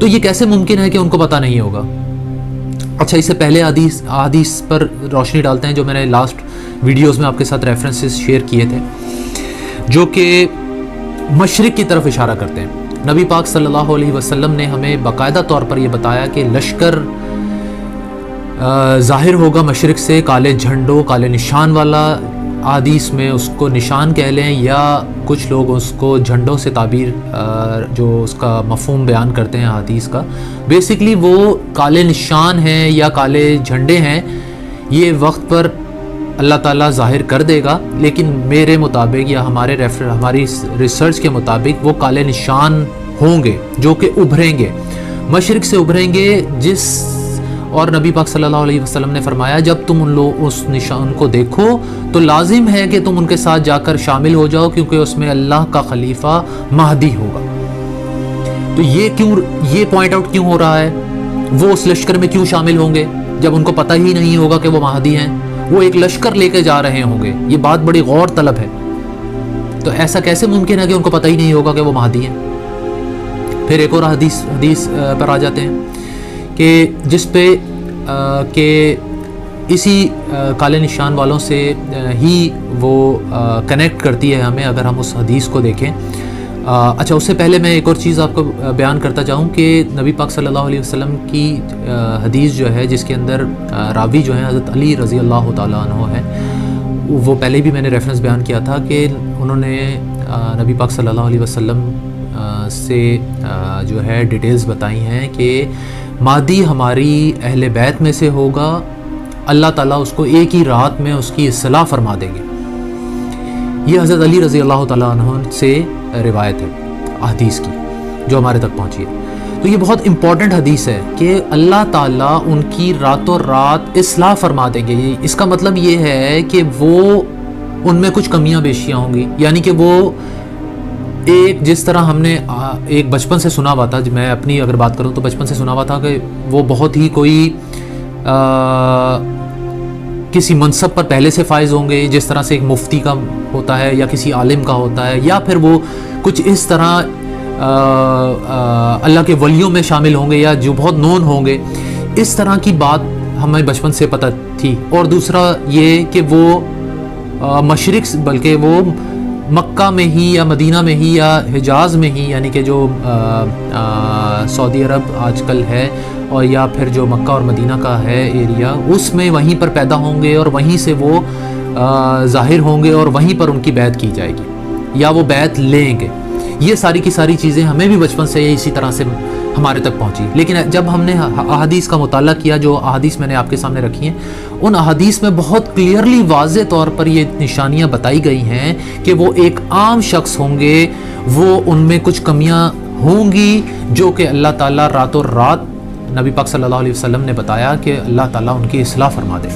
تو یہ کیسے ممکن ہے کہ ان کو پتہ نہیں ہوگا؟ اچھا، اس سے پہلے احادیث پر روشنی ڈالتے ہیں جو میں نے لاسٹ ویڈیوز میں آپ کے ساتھ ریفرنسز شیئر کیے تھے، جو کہ مشرق کی طرف اشارہ کرتے ہیں۔ نبی پاک صلی اللہ علیہ وسلم نے ہمیں باقاعدہ طور پر یہ بتایا کہ لشکر ظاہر ہوگا مشرق سے، کالے جھنڈوں، کالے نشان والا، احادیث میں اس کو نشان کہہ لیں یا کچھ لوگ اس کو جھنڈوں سے تعبیر جو اس کا مفہوم بیان کرتے ہیں احادیث کا، بیسیکلی وہ کالے نشان ہیں یا کالے جھنڈے ہیں، یہ وقت پر اللہ تعالیٰ ظاہر کر دے گا، لیکن میرے مطابق یا ہماری ریسرچ کے مطابق وہ کالے نشان ہوں گے جو کہ ابھریں گے، مشرق سے ابھریں گے، اور نبی پاک صلی اللہ علیہ وسلم نے فرمایا جب تم اس نشان کو دیکھو تو لازم ہے کہ تم ان کے ساتھ جا کر شامل ہو جاؤ، کیونکہ اس میں اللہ کا خلیفہ مہدی ہوگا۔ تو یہ پوائنٹ آؤٹ کیوں ہو رہا ہے؟ وہ اس لشکر میں کیوں شامل ہوں گے جب ان کو پتہ ہی نہیں ہوگا کہ وہ مہدی ہیں؟ وہ ایک لشکر لے کے جا رہے ہوں گے، یہ بات بڑی غور طلب ہے۔ تو ایسا کیسے ممکن ہے کہ ان کو پتہ ہی نہیں ہوگا کہ وہ مہدی ہیں؟ پھر ایک اور حدیث پر آ جاتے ہیں کہ جس پہ کہ اسی کالے نشان والوں سے ہی وہ کنیکٹ کرتی ہے ہمیں، اگر ہم اس حدیث کو دیکھیں۔ اچھا، اس سے پہلے میں ایک اور چیز آپ کو بیان کرتا چاہوں کہ نبی پاک صلی اللہ علیہ وسلم کی حدیث جو ہے، جس کے اندر راوی جو ہیں حضرت علی رضی اللہ تعالیٰ عنہ ہے، وہ پہلے بھی میں نے ریفرنس بیان کیا تھا کہ انہوں نے نبی پاک صلی اللہ علیہ وسلم سے جو ہے ڈیٹیلز بتائی ہیں کہ مہدی ہماری اہل بیت میں سے ہوگا، اللہ تعالیٰ اس کو ایک ہی رات میں اس کی اصلاح فرما دیں گے۔ یہ حضرت علی رضی اللہ تعالیٰ عنہ سے روایت ہے حدیث کی جو ہمارے تک پہنچی ہے۔ تو یہ بہت امپورٹنٹ حدیث ہے کہ اللہ تعالیٰ ان کی راتوں رات اصلاح فرما دیں گے۔ اس کا مطلب یہ ہے کہ وہ ان میں کچھ کمیاں بیشیاں ہوں گی، یعنی کہ وہ ایک جس طرح ہم نے ایک بچپن سے سنا ہوا تھا، میں اپنی اگر بات کروں تو بچپن سے سنا ہوا تھا کہ وہ بہت ہی کوئی کسی منصب پر پہلے سے فائز ہوں گے، جس طرح سے ایک مفتی کا ہوتا ہے یا کسی عالم کا ہوتا ہے، یا پھر وہ کچھ اس طرح اللہ کے ولیوں میں شامل ہوں گے یا جو بہت نون ہوں گے، اس طرح کی بات ہمیں بچپن سے پتہ تھی۔ اور دوسرا یہ کہ وہ مشرق بلکہ وہ مکہ میں ہی یا مدینہ میں ہی یا حجاز میں ہی، یعنی کہ جو سعودی عرب آج کل ہے، اور یا پھر جو مکہ اور مدینہ کا ہے ایریا، اس میں وہیں پر پیدا ہوں گے اور وہیں سے وہ ظاہر ہوں گے اور وہیں پر ان کی بیعت کی جائے گی یا وہ بیعت لیں گے۔ یہ ساری کی ساری چیزیں ہمیں بھی بچپن سے اسی طرح سے ہمارے تک پہنچی، لیکن جب ہم نے احادیث کا مطالعہ کیا، جو احادیث میں نے آپ کے سامنے رکھی ہیں، ان احادیث میں بہت کلیئرلی واضح طور پر یہ نشانیاں بتائی گئی ہیں کہ وہ ایک عام شخص ہوں گے، وہ ان میں کچھ کمیاں ہوں گی جو کہ اللہ تعالیٰ راتوں رات، نبی پاک صلی اللہ علیہ وسلم نے بتایا کہ اللہ تعالیٰ ان کی اصلاح فرما دے۔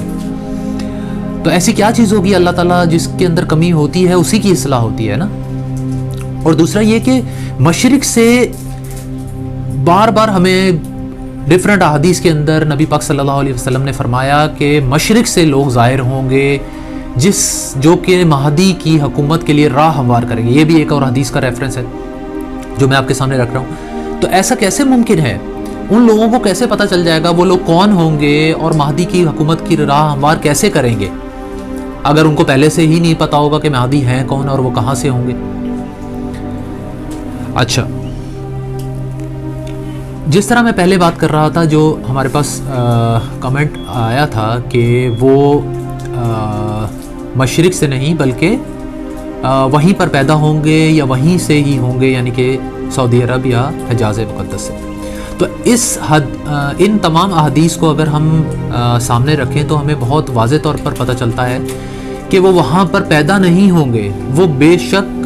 تو ایسی کیا چیز ہوگی اللہ تعالیٰ جس کے اندر کمی ہوتی ہے اسی کی اصلاح ہوتی ہے نا۔ اور دوسرا یہ کہ مشرق سے بار بار ہمیں ڈیفرنٹ احادیث کے اندر نبی پاک صلی اللہ علیہ وسلم نے فرمایا کہ مشرق سے لوگ ظاہر ہوں گے جو کہ مہدی کی حکومت کے لیے راہ ہموار کریں گے۔ یہ بھی ایک اور حدیث کا ریفرنس ہے جو میں آپ کے سامنے رکھ رہا ہوں۔ تو ایسا کیسے ممکن ہے؟ ان لوگوں کو کیسے پتہ چل جائے گا وہ لوگ کون ہوں گے اور مہدی کی حکومت کی راہ ہموار کیسے کریں گے، اگر ان کو پہلے سے ہی نہیں پتہ ہوگا کہ مہدی ہیں کون اور وہ کہاں سے ہوں گے؟ اچھا، جس طرح میں پہلے بات کر رہا تھا، جو ہمارے پاس کمنٹ آیا تھا کہ وہ مشرق سے نہیں بلکہ وہیں پر پیدا ہوں گے یا وہیں سے ہی ہوں گے، یعنی کہ سعودی عرب یا حجاز مقدس سے۔ تو ان تمام احادیث کو اگر ہم سامنے رکھیں تو ہمیں بہت واضح طور پر پتہ چلتا ہے کہ وہ وہاں پر پیدا نہیں ہوں گے، وہ بے شک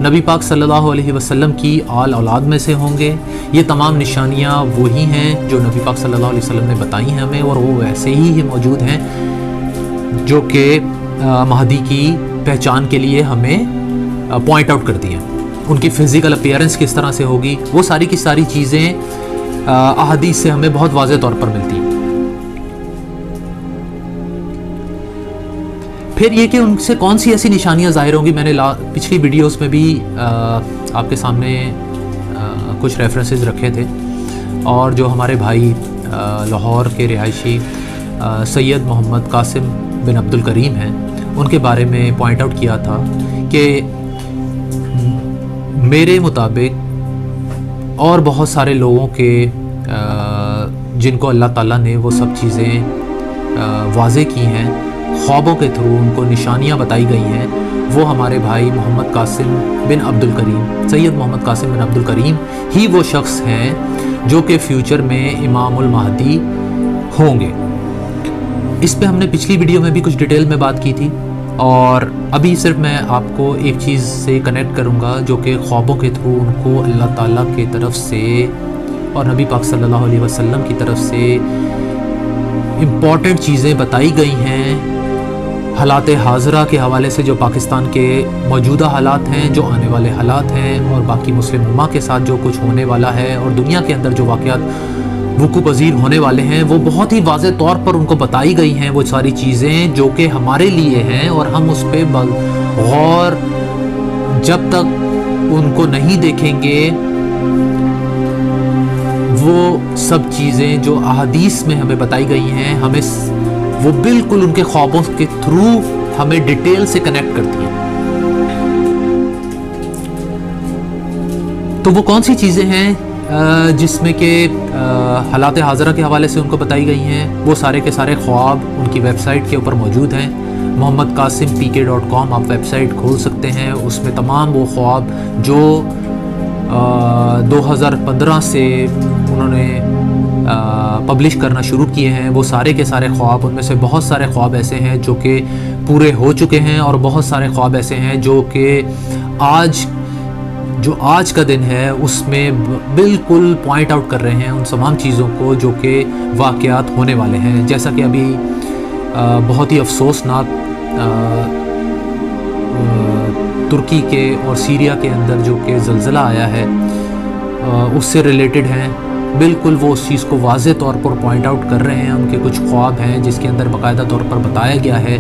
نبی پاک صلی اللہ علیہ وسلم کی آل اولاد میں سے ہوں گے۔ یہ تمام نشانیاں وہی ہیں جو نبی پاک صلی اللہ علیہ وسلم نے بتائی ہیں ہمیں، اور وہ ویسے ہی موجود ہیں جو کہ مہدی کی پہچان کے لیے ہمیں پوائنٹ آؤٹ کرتی ہیں۔ ان کی فزیکل اپیئرنس کس طرح سے ہوگی، وہ ساری کی ساری چیزیں احادیث سے ہمیں بہت واضح طور پر ملتی ہیں۔ پھر یہ کہ ان سے کون سی ایسی نشانیاں ظاہر ہوں گی، میں نے پچھلی ویڈیوز میں بھی آپ کے سامنے کچھ ریفرنسز رکھے تھے۔ اور جو ہمارے بھائی لاہور کے رہائشی سید محمد قاسم بن عبد الکریم ہیں، ان کے بارے میں پوائنٹ آؤٹ کیا تھا کہ میرے مطابق اور بہت سارے لوگوں کے جن کو اللہ تعالیٰ نے وہ سب چیزیں واضح کی ہیں، خوابوں کے تھرو ان کو نشانیاں بتائی گئی ہیں، وہ ہمارے بھائی محمد قاسم بن عبد الکریم، سید محمد قاسم بن عبد الکریم ہی وہ شخص ہیں جو کہ فیوچر میں امام المہدی ہوں گے۔ اس پہ ہم نے پچھلی ویڈیو میں بھی کچھ ڈیٹیل میں بات کی تھی، اور ابھی صرف میں آپ کو ایک چیز سے کنیکٹ کروں گا جو کہ خوابوں کے تھرو ان کو اللہ تعالیٰ کی طرف سے اور نبی پاک صلی اللہ علیہ وسلم کی طرف سے امپورٹنٹ چیزیں بتائی گئی ہیں، حالات حاضرہ کے حوالے سے، جو پاکستان کے موجودہ حالات ہیں، جو آنے والے حالات ہیں، اور باقی مسلم امہ کے ساتھ جو کچھ ہونے والا ہے، اور دنیا کے اندر جو واقعات وقوع پذیر ہونے والے ہیں، وہ بہت ہی واضح طور پر ان کو بتائی گئی ہیں، وہ ساری چیزیں جو کہ ہمارے لیے ہیں، اور ہم اس پہ غور جب تک ان کو نہیں دیکھیں گے، وہ سب چیزیں جو احادیث میں ہمیں بتائی گئی ہیں، ہمیں وہ بالکل ان کے خوابوں کے تھرو ہمیں ڈیٹیل سے کنیکٹ کرتی ہیں۔ تو وہ کون سی چیزیں ہیں جس میں کہ حالات حاضرہ کے حوالے سے ان کو بتائی گئی ہیں؟ وہ سارے کے سارے خواب ان کی ویب سائٹ کے اوپر موجود ہیں، mohammadqasim.pk.com، آپ ویب سائٹ کھول سکتے ہیں، اس میں تمام وہ خواب جو 2015 سے انہوں نے پبلش کرنا شروع کیے ہیں، وہ سارے کے سارے خواب، ان میں سے بہت سارے خواب ایسے ہیں جو کہ پورے ہو چکے ہیں، اور بہت سارے خواب ایسے ہیں جو کہ آج کا دن ہے اس میں بالکل پوائنٹ آؤٹ کر رہے ہیں ان تمام چیزوں کو جو کہ واقعات ہونے والے ہیں۔ جیسا کہ ابھی بہت ہی افسوسناک ترکی کے اور سیریا کے اندر جو کہ زلزلہ آیا ہے، اس سے ریلیٹڈ ہیں، بالکل وہ اس چیز کو واضح طور پر پوائنٹ آؤٹ کر رہے ہیں۔ ان کے کچھ خواب ہیں جس کے اندر باقاعدہ طور پر بتایا گیا ہے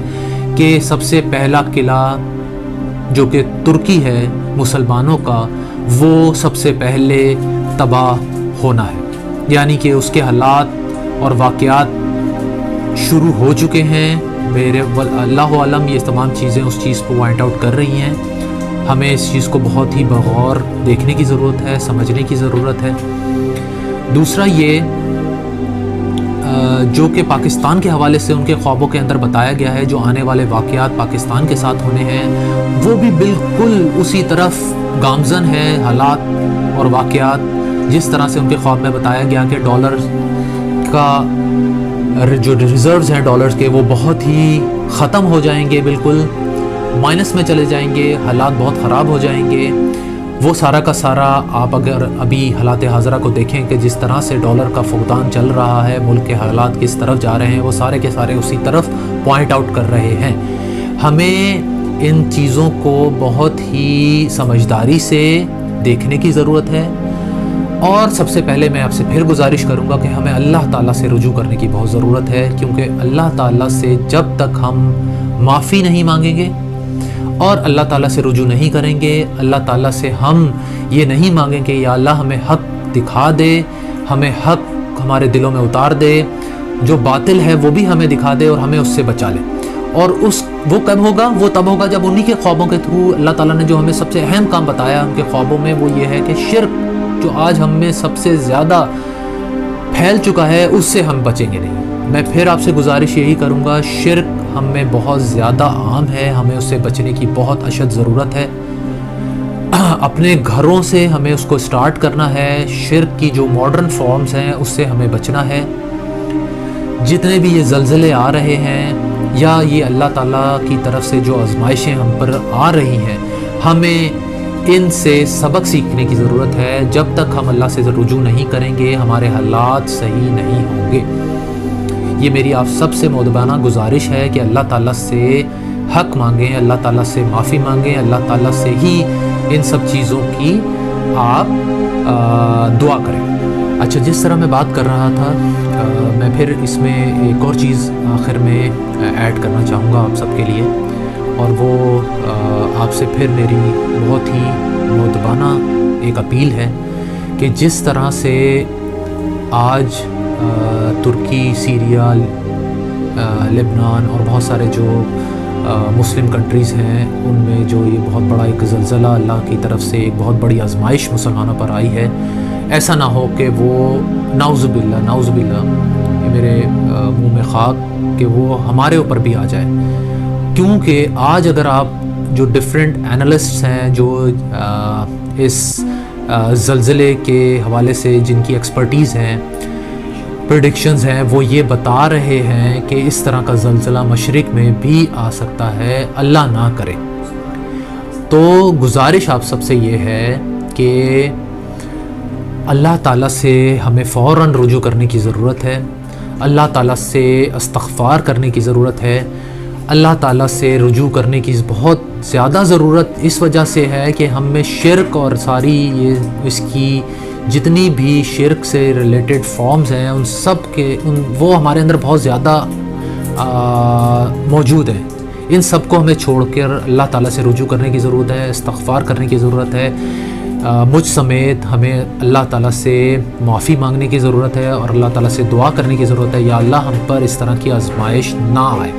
کہ سب سے پہلا قلعہ جو کہ ترکی ہے مسلمانوں کا، وہ سب سے پہلے تباہ ہونا ہے، یعنی کہ اس کے حالات اور واقعات شروع ہو چکے ہیں۔ میرے اللہ عالم یہ تمام چیزیں اس چیز کو پوائنٹ آؤٹ کر رہی ہیں۔ ہمیں اس چیز کو بہت ہی بغور دیکھنے کی ضرورت ہے، سمجھنے کی ضرورت ہے۔ دوسرا یہ جو کہ پاکستان کے حوالے سے ان کے خوابوں کے اندر بتایا گیا ہے، جو آنے والے واقعات پاکستان کے ساتھ ہونے ہیں، وہ بھی بالکل اسی طرف گامزن ہے حالات اور واقعات، جس طرح سے ان کے خواب میں بتایا گیا کہ ڈالر کا جو ریزروز ہیں ڈالرز کے، وہ بہت ہی ختم ہو جائیں گے، بالکل مائنس میں چلے جائیں گے، حالات بہت خراب ہو جائیں گے۔ وہ سارا کا سارا آپ اگر ابھی حالات حاضرہ کو دیکھیں کہ جس طرح سے ڈالر کا فقدان چل رہا ہے، ملک کے حالات کس طرف جا رہے ہیں، وہ سارے کے سارے اسی طرف پوائنٹ آؤٹ کر رہے ہیں۔ ہمیں ان چیزوں کو بہت ہی سمجھداری سے دیکھنے کی ضرورت ہے، اور سب سے پہلے میں آپ سے پھر گزارش کروں گا کہ ہمیں اللہ تعالیٰ سے رجوع کرنے کی بہت ضرورت ہے، کیونکہ اللہ تعالیٰ سے جب تک ہم معافی نہیں مانگیں گے اور اللہ تعالیٰ سے رجوع نہیں کریں گے، اللہ تعالیٰ سے ہم یہ نہیں مانگیں کہ یا اللہ ہمیں حق دکھا دے، ہمیں حق ہمارے دلوں میں اتار دے، جو باطل ہے وہ بھی ہمیں دکھا دے اور ہمیں اس سے بچا لے۔ اور وہ کب ہوگا؟ وہ تب ہوگا جب انہی کے خوابوں کے تھرو اللہ تعالیٰ نے جو ہمیں سب سے اہم کام بتایا ان کے خوابوں میں، وہ یہ ہے کہ شرک جو آج ہم میں سب سے زیادہ پھیل چکا ہے، اس سے ہم بچیں گے نہیں۔ میں پھر آپ سے گزارش یہی کروں گا، شرک ہم میں بہت زیادہ عام ہے، ہمیں اس سے بچنے کی بہت اشد ضرورت ہے۔ اپنے گھروں سے ہمیں اس کو سٹارٹ کرنا ہے، شرک کی جو ماڈرن فارمز ہیں اس سے ہمیں بچنا ہے۔ جتنے بھی یہ زلزلے آ رہے ہیں یا یہ اللہ تعالیٰ کی طرف سے جو آزمائشیں ہم پر آ رہی ہیں، ہمیں ان سے سبق سیکھنے کی ضرورت ہے۔ جب تک ہم اللہ سے رجوع نہیں کریں گے، ہمارے حالات صحیح نہیں ہوں گے۔ یہ میری آپ سب سے مؤدبانہ گزارش ہے کہ اللہ تعالیٰ سے حق مانگیں، اللہ تعالیٰ سے معافی مانگیں، اللہ تعالیٰ سے ہی ان سب چیزوں کی آپ دعا کریں۔ اچھا، جس طرح میں بات کر رہا تھا، میں پھر اس میں ایک اور چیز آخر میں ایڈ کرنا چاہوں گا آپ سب کے لیے، اور وہ آپ سے پھر میری بہت ہی مؤدبانہ ایک اپیل ہے کہ جس طرح سے آج ترکی، سیریا، لبنان اور بہت سارے جو مسلم کنٹریز ہیں ان میں جو یہ بہت بڑا ایک زلزلہ اللہ کی طرف سے ایک بہت بڑی آزمائش مسلمانوں پر آئی ہے، ایسا نہ ہو کہ وہ نعوذ باللہ یہ میرے منہ میں خاک کہ وہ ہمارے اوپر بھی آ جائے. کیونکہ آج اگر آپ جو ڈفرینٹ اینالسٹس ہیں جو اس زلزلے کے حوالے سے جن کی ایکسپرٹیز ہیں، پریڈکشنز ہیں، وہ یہ بتا رہے ہیں کہ اس طرح کا زلزلہ مشرق میں بھی آ سکتا ہے، اللہ نہ کرے. تو گزارش آپ سب سے یہ ہے کہ اللہ تعالیٰ سے ہمیں فوراً رجوع کرنے کی ضرورت ہے، اللہ تعالیٰ سے استغفار کرنے کی ضرورت ہے. اللہ تعالیٰ سے رجوع کرنے کی بہت زیادہ ضرورت اس وجہ سے ہے کہ ہم میں شرک اور ساری یہ اس کی جتنی بھی شرک سے ریلیٹڈ فارمز ہیں ان سب کے وہ ہمارے اندر بہت زیادہ موجود ہیں. ان سب کو ہمیں چھوڑ کر اللہ تعالیٰ سے رجوع کرنے کی ضرورت ہے، استغفار کرنے کی ضرورت ہے. مجھ سمیت ہمیں اللہ تعالیٰ سے معافی مانگنے کی ضرورت ہے اور اللہ تعالیٰ سے دعا کرنے کی ضرورت ہے، یا اللہ ہم پر اس طرح کی آزمائش نہ آئے.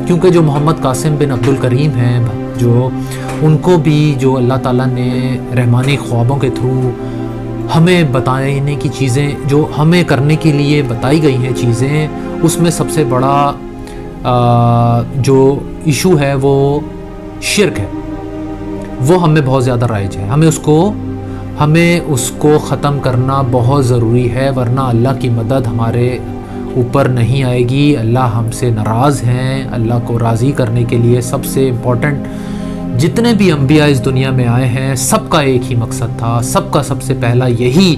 کیونکہ جو محمد قاسم بن عبد الکریم ہیں جو ان کو بھی جو اللہ تعالیٰ نے رحمانی خوابوں کے تھرو ہمیں بتانے کی چیزیں جو ہمیں کرنے کے لیے بتائی گئی ہیں چیزیں، اس میں سب سے بڑا جو ایشو ہے وہ شرک ہے. وہ ہمیں بہت زیادہ رائج ہے، ہمیں اس کو ختم کرنا بہت ضروری ہے، ورنہ اللہ کی مدد ہمارے اوپر نہیں آئے گی. اللہ ہم سے ناراض ہیں. اللہ کو راضی کرنے کے لیے سب سے امپورٹنٹ جتنے بھی انبیاء اس دنیا میں آئے ہیں سب کا ایک ہی مقصد تھا، سب کا سب سے پہلا یہی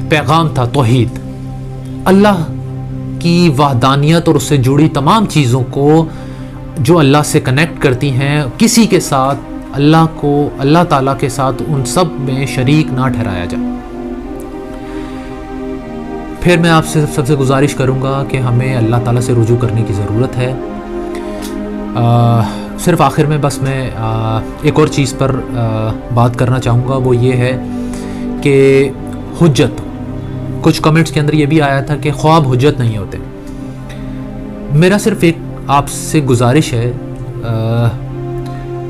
پیغام تھا، توحید. اللہ کی وحدانیت اور اس سے جڑی تمام چیزوں کو جو اللہ سے کنیکٹ کرتی ہیں، کسی کے ساتھ اللہ تعالیٰ کے ساتھ ان سب میں شریک نہ ٹھہرایا جائے. پھر میں آپ سے سب سے گزارش کروں گا کہ ہمیں اللہ تعالیٰ سے رجوع کرنے کی ضرورت ہے. صرف آخر میں بس میں ایک اور چیز پر بات کرنا چاہوں گا، وہ یہ ہے کہ حجت. کچھ کمنٹس کے اندر یہ بھی آیا تھا کہ خواب حجت نہیں ہوتے. میرا صرف ایک آپ سے گزارش ہے،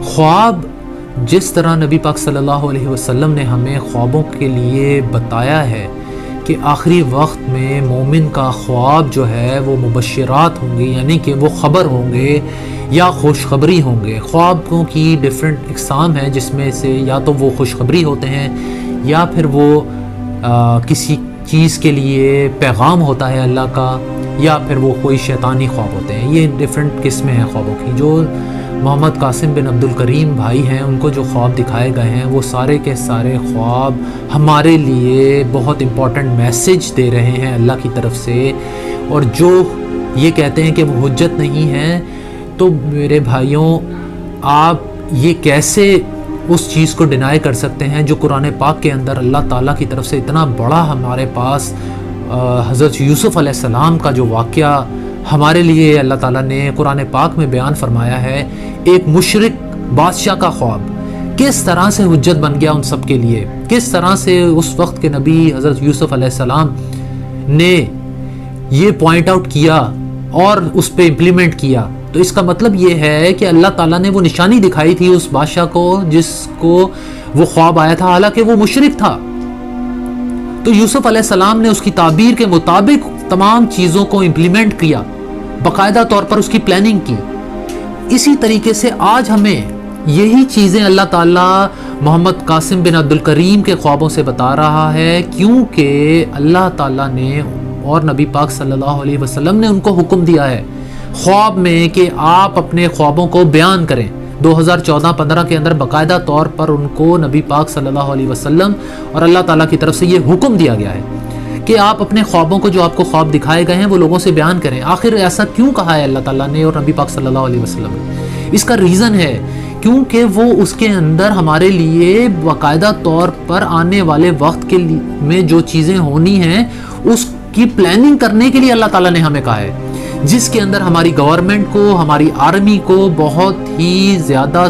خواب جس طرح نبی پاک صلی اللہ علیہ وسلم نے ہمیں خوابوں کے لیے بتایا ہے کہ آخری وقت میں مومن کا خواب جو ہے وہ مبشرات ہوں گے، یعنی کہ وہ خبر ہوں گے یا خوشخبری ہوں گے. خوابوں کی ڈیفرنٹ اقسام ہیں جس میں سے یا تو وہ خوشخبری ہوتے ہیں یا پھر وہ کسی چیز کے لیے پیغام ہوتا ہے اللہ کا، یا پھر وہ کوئی شیطانی خواب ہوتے ہیں. یہ ڈیفرنٹ قسمیں ہیں خوابوں کی. جو محمد قاسم بن عبد الکریم بھائی ہیں ان کو جو خواب دکھائے گئے ہیں وہ سارے کے سارے خواب ہمارے لیے بہت امپورٹنٹ میسج دے رہے ہیں اللہ کی طرف سے. اور جو یہ کہتے ہیں کہ وہ حجت نہیں ہیں، تو میرے بھائیوں آپ یہ کیسے اس چیز کو ڈینائی کر سکتے ہیں جو قرآن پاک کے اندر اللہ تعالیٰ کی طرف سے اتنا بڑا ہمارے پاس حضرت یوسف علیہ السلام کا جو واقعہ ہمارے لیے اللہ تعالیٰ نے قرآن پاک میں بیان فرمایا ہے. ایک مشرک بادشاہ کا خواب کس طرح سے حجت بن گیا ان سب کے لیے، کس طرح سے اس وقت کے نبی حضرت یوسف علیہ السلام نے یہ پوائنٹ آؤٹ کیا اور اس پہ امپلیمنٹ کیا. تو اس کا مطلب یہ ہے کہ اللہ تعالیٰ نے وہ نشانی دکھائی تھی اس بادشاہ کو جس کو وہ خواب آیا تھا، حالانکہ وہ مشرک تھا. تو یوسف علیہ السلام نے اس کی تعبیر کے مطابق تمام چیزوں کو امپلیمنٹ کیا، باقاعدہ طور پر اس کی پلاننگ کی. اسی طریقے سے آج ہمیں یہی چیزیں اللہ تعالیٰ محمد قاسم بن عبد الکریم کے خوابوں سے بتا رہا ہے، کیونکہ اللہ تعالیٰ نے اور نبی پاک صلی اللہ علیہ وسلم نے ان کو حکم دیا ہے خواب میں کہ آپ اپنے خوابوں کو بیان کریں. 2014-15 کے اندر باقاعدہ طور پر ان کو نبی پاک صلی اللہ علیہ وسلم اور اللہ تعالیٰ کی طرف سے یہ حکم دیا گیا ہے کہ آپ اپنے خوابوں کو جو آپ کو خواب دکھائے گئے ہیں وہ لوگوں سے بیان کریں. آخر ایسا کیوں کہا ہے اللہ تعالیٰ نے اور نبی پاک صلی اللہ علیہ وسلم نے؟ اس کا ریزن ہے کیونکہ وہ اس کے اندر ہمارے لیے باقاعدہ طور پر آنے والے وقت کے میں جو چیزیں ہونی ہیں اس کی پلاننگ کرنے کے لیے اللہ تعالیٰ نے ہمیں کہا ہے، جس کے اندر ہماری گورنمنٹ کو، ہماری آرمی کو بہت ہی زیادہ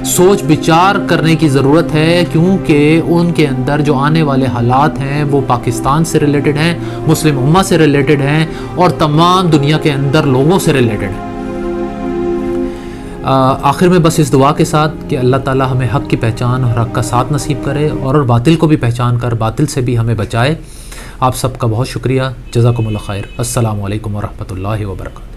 سوچ بچار کرنے کی ضرورت ہے، کیونکہ ان کے اندر جو آنے والے حالات ہیں وہ پاکستان سے ریلیٹڈ ہیں، مسلم امہ سے ریلیٹڈ ہیں، اور تمام دنیا کے اندر لوگوں سے ریلیٹڈ ہیں۔ آخر میں بس اس دعا کے ساتھ کہ اللہ تعالی ہمیں حق کی پہچان اور حق کا ساتھ نصیب کرے، اور باطل کو بھی پہچان کر باطل سے بھی ہمیں بچائے۔ آپ سب کا بہت شکریہ، جزاکم اللہ خیر۔ السلام علیکم ورحمۃ اللہ وبرکاتہ۔